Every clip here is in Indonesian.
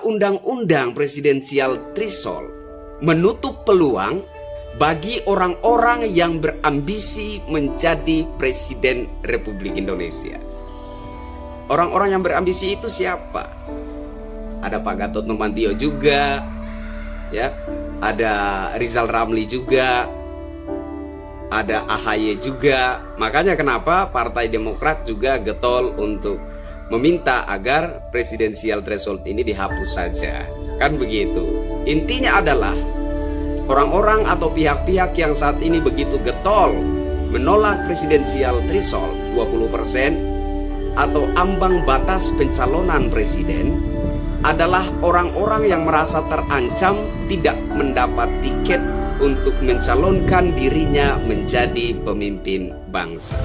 Undang-undang presidensial threshold menutup peluang bagi orang-orang yang berambisi menjadi Presiden Republik Indonesia. Orang-orang yang berambisi itu siapa? Ada Pak Gatot Nurmantio juga, ya, ada Rizal Ramli juga, ada AHY juga. Makanya kenapa Partai Demokrat juga getol untuk meminta agar presidensial threshold ini dihapus saja. Kan begitu. Intinya adalah orang-orang atau pihak-pihak yang saat ini begitu getol menolak presidensial threshold 20% atau ambang batas pencalonan presiden adalah orang-orang yang merasa terancam tidak mendapat tiket untuk mencalonkan dirinya menjadi pemimpin bangsa.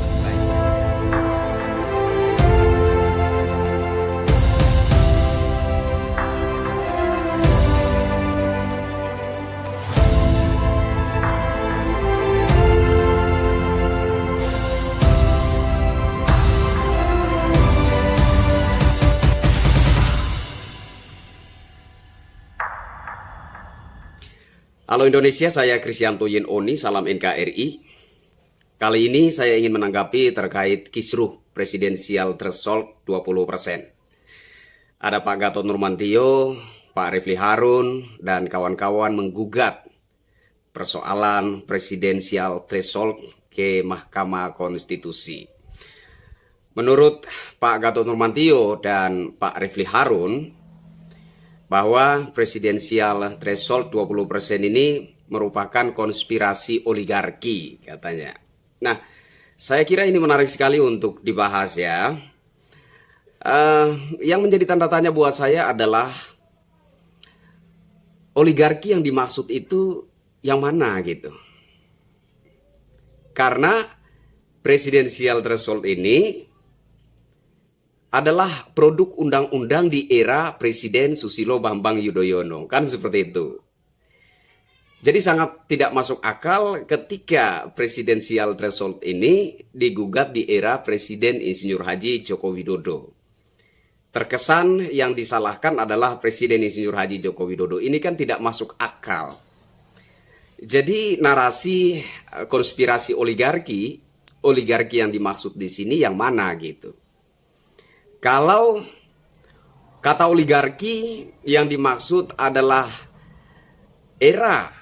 Halo Indonesia, saya Kristianto Yin Oni, salam NKRI. Kali ini saya ingin menanggapi terkait kisruh presidensial threshold 20%. Ada Pak Gatot Nurmantio, Pak Refli Harun, dan kawan-kawan menggugat persoalan presidensial threshold ke Mahkamah Konstitusi. Menurut Pak Gatot Nurmantio dan Pak Refli Harun, bahwa presidensial threshold 20% ini merupakan konspirasi oligarki katanya. Nah, saya kira ini menarik sekali untuk dibahas ya. Yang menjadi tanda tanya buat saya adalah oligarki yang dimaksud itu yang mana gitu. Karena presidensial threshold ini adalah produk undang-undang di era Presiden Susilo Bambang Yudhoyono, kan seperti itu. Jadi sangat tidak masuk akal ketika presidensial threshold ini digugat di era Presiden Insinyur Haji Joko Widodo. Terkesan yang disalahkan adalah Presiden Insinyur Haji Joko Widodo. Ini kan tidak masuk akal. Jadi narasi konspirasi oligarki yang dimaksud di sini yang mana gitu. Kalau kata oligarki yang dimaksud adalah era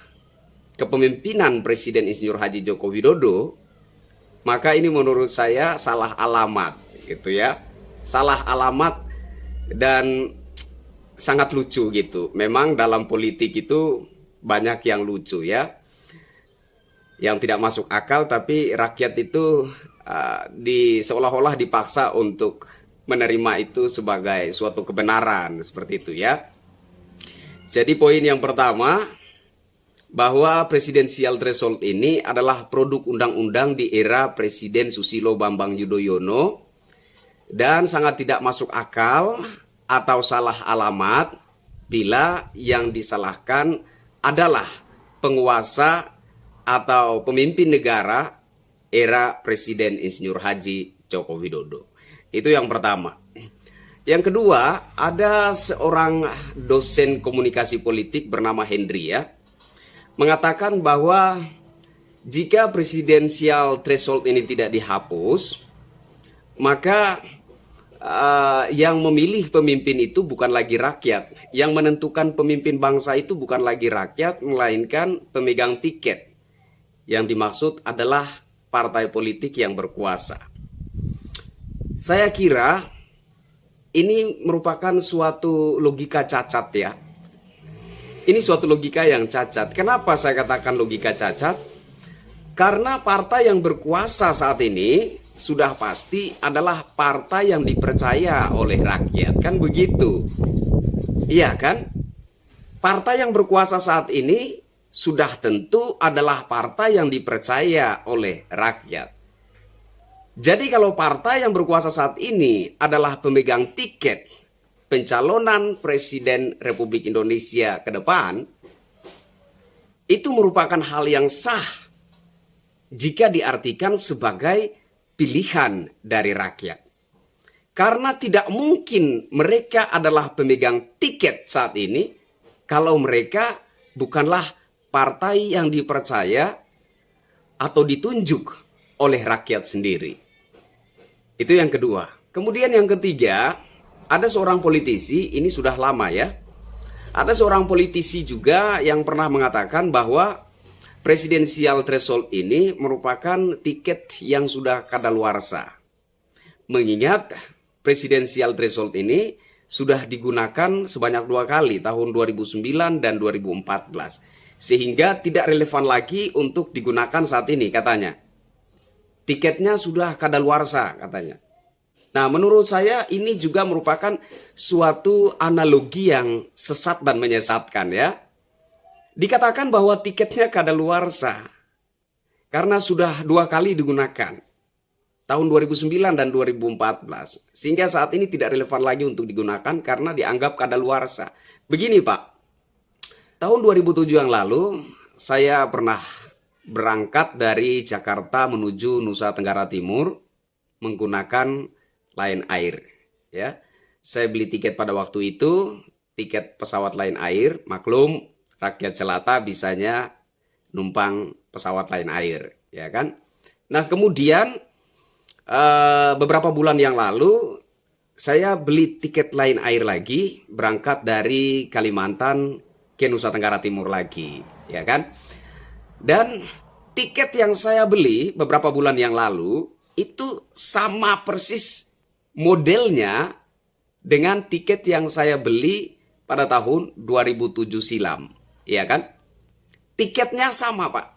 kepemimpinan Presiden Insinyur Haji Joko Widodo, maka ini menurut saya salah alamat gitu ya. Salah alamat dan sangat lucu gitu. Memang dalam politik itu banyak yang lucu ya. Yang tidak masuk akal, tapi rakyat itu seolah-olah dipaksa untuk menerima itu sebagai suatu kebenaran, seperti itu ya. Jadi poin yang pertama, bahwa presidensial threshold ini adalah produk undang-undang di era Presiden Susilo Bambang Yudhoyono dan sangat tidak masuk akal atau salah alamat bila yang disalahkan adalah penguasa atau pemimpin negara era Presiden Insinyur Haji Joko Widodo. Itu yang pertama. Yang kedua, ada seorang dosen komunikasi politik bernama Hendry ya, mengatakan bahwa jika presidensial threshold ini tidak dihapus, maka yang memilih pemimpin itu bukan lagi rakyat. Yang menentukan pemimpin bangsa itu bukan lagi rakyat, melainkan pemegang tiket. Yang dimaksud adalah partai politik yang berkuasa. Saya kira ini merupakan suatu logika cacat ya. Ini suatu logika yang cacat. Kenapa saya katakan logika cacat? Karena partai yang berkuasa saat ini sudah pasti adalah partai yang dipercaya oleh rakyat. Kan begitu? Iya kan? Partai yang berkuasa saat ini sudah tentu adalah partai yang dipercaya oleh rakyat. Jadi kalau partai yang berkuasa saat ini adalah pemegang tiket pencalonan Presiden Republik Indonesia ke depan, itu merupakan hal yang sah jika diartikan sebagai pilihan dari rakyat. Karena tidak mungkin mereka adalah pemegang tiket saat ini kalau mereka bukanlah partai yang dipercaya atau ditunjuk oleh rakyat sendiri. Itu yang kedua. Kemudian yang ketiga, ada seorang politisi, ini sudah lama ya. Ada seorang politisi juga yang pernah mengatakan bahwa presidensial threshold ini merupakan tiket yang sudah kadaluarsa. Mengingat presidensial threshold ini sudah digunakan sebanyak 2 kali, tahun 2009 dan 2014. Sehingga tidak relevan lagi untuk digunakan saat ini katanya. Tiketnya sudah kadaluarsa katanya. Nah, menurut saya ini juga merupakan suatu analogi yang sesat dan menyesatkan ya. Dikatakan bahwa tiketnya kadaluarsa karena sudah 2 kali digunakan. Tahun 2009 dan 2014. Sehingga saat ini tidak relevan lagi untuk digunakan karena dianggap kadaluarsa. Begini Pak, tahun 2007 yang lalu saya pernah berangkat dari Jakarta menuju Nusa Tenggara Timur menggunakan Lion Air ya. Saya beli tiket pada waktu itu, tiket pesawat Lion Air, maklum rakyat jelata bisanya numpang pesawat Lion Air ya kan. Nah, kemudian beberapa bulan yang lalu saya beli tiket Lion Air lagi, berangkat dari Kalimantan ke Nusa Tenggara Timur lagi ya kan. Dan tiket yang saya beli beberapa bulan yang lalu itu sama persis modelnya dengan tiket yang saya beli pada tahun 2007 silam, ya kan? Tiketnya sama, Pak.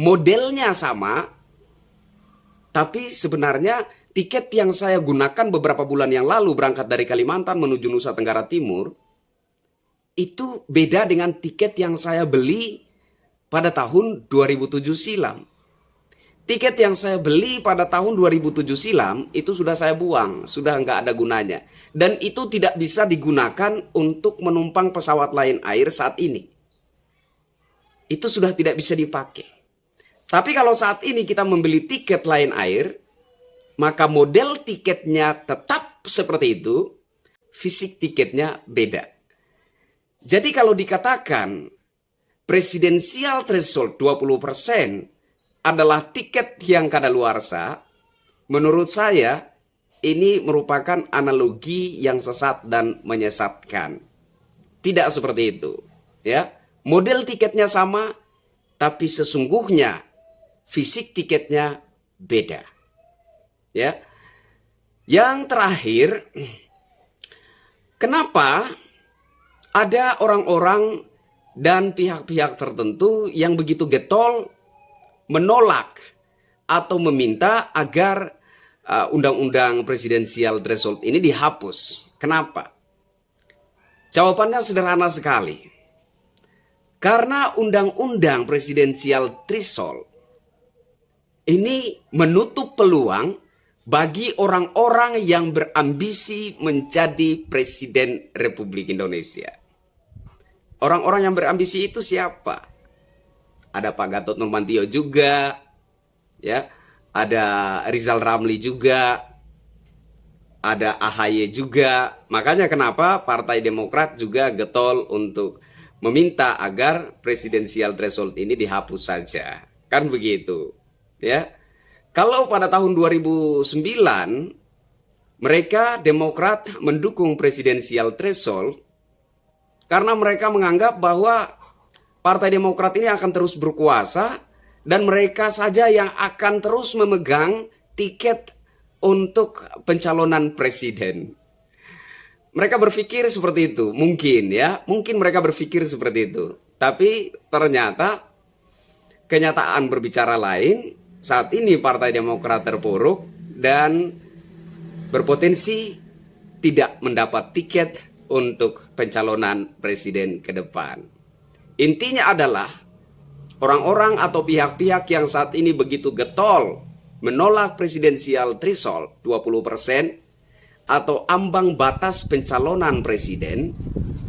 Modelnya sama, tapi sebenarnya tiket yang saya gunakan beberapa bulan yang lalu berangkat dari Kalimantan menuju Nusa Tenggara Timur itu beda dengan tiket yang saya beli pada tahun 2007 silam. Tiket yang saya beli pada tahun 2007 silam itu sudah saya buang, sudah nggak ada gunanya. Dan itu tidak bisa digunakan untuk menumpang pesawat Lion Air saat ini. Itu sudah tidak bisa dipakai. Tapi kalau saat ini kita membeli tiket Lion Air, maka model tiketnya tetap seperti itu, fisik tiketnya beda. Jadi kalau dikatakan presidensial threshold 20% adalah tiket yang kadaluarsa, menurut saya ini merupakan analogi yang sesat dan menyesatkan. Tidak seperti itu, ya. Model tiketnya sama, tapi sesungguhnya fisik tiketnya beda. Ya. Yang terakhir, kenapa ada orang-orang dan pihak-pihak tertentu yang begitu getol menolak atau meminta agar undang-undang presidensial threshold ini dihapus? Kenapa? Jawabannya sederhana sekali. Karena undang-undang presidensial threshold ini menutup peluang bagi orang-orang yang berambisi menjadi Presiden Republik Indonesia. Orang-orang yang berambisi itu siapa? Ada Pak Gatot Nurmantio juga, ya, ada Rizal Ramli juga, ada AHY juga. Makanya kenapa Partai Demokrat juga getol untuk meminta agar presidensial threshold ini dihapus saja. Kan begitu, ya. Kalau pada tahun 2009 mereka Demokrat mendukung presidensial threshold karena mereka menganggap bahwa Partai Demokrat ini akan terus berkuasa dan mereka saja yang akan terus memegang tiket untuk pencalonan presiden. Mereka berpikir seperti itu, mungkin ya, mungkin mereka berpikir seperti itu. Tapi ternyata kenyataan berbicara lain. Saat ini Partai Demokrat terpuruk dan berpotensi tidak mendapat tiket untuk pencalonan presiden ke depan. Intinya adalah orang-orang atau pihak-pihak yang saat ini begitu getol menolak presidensial threshold 20% atau ambang batas pencalonan presiden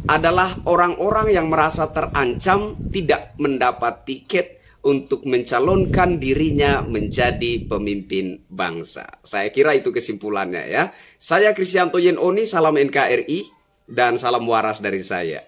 adalah orang-orang yang merasa terancam tidak mendapat tiket untuk mencalonkan dirinya menjadi pemimpin bangsa. Saya kira itu kesimpulannya ya. Saya Kristianto Yenoni, salam NKRI dan salam waras dari saya.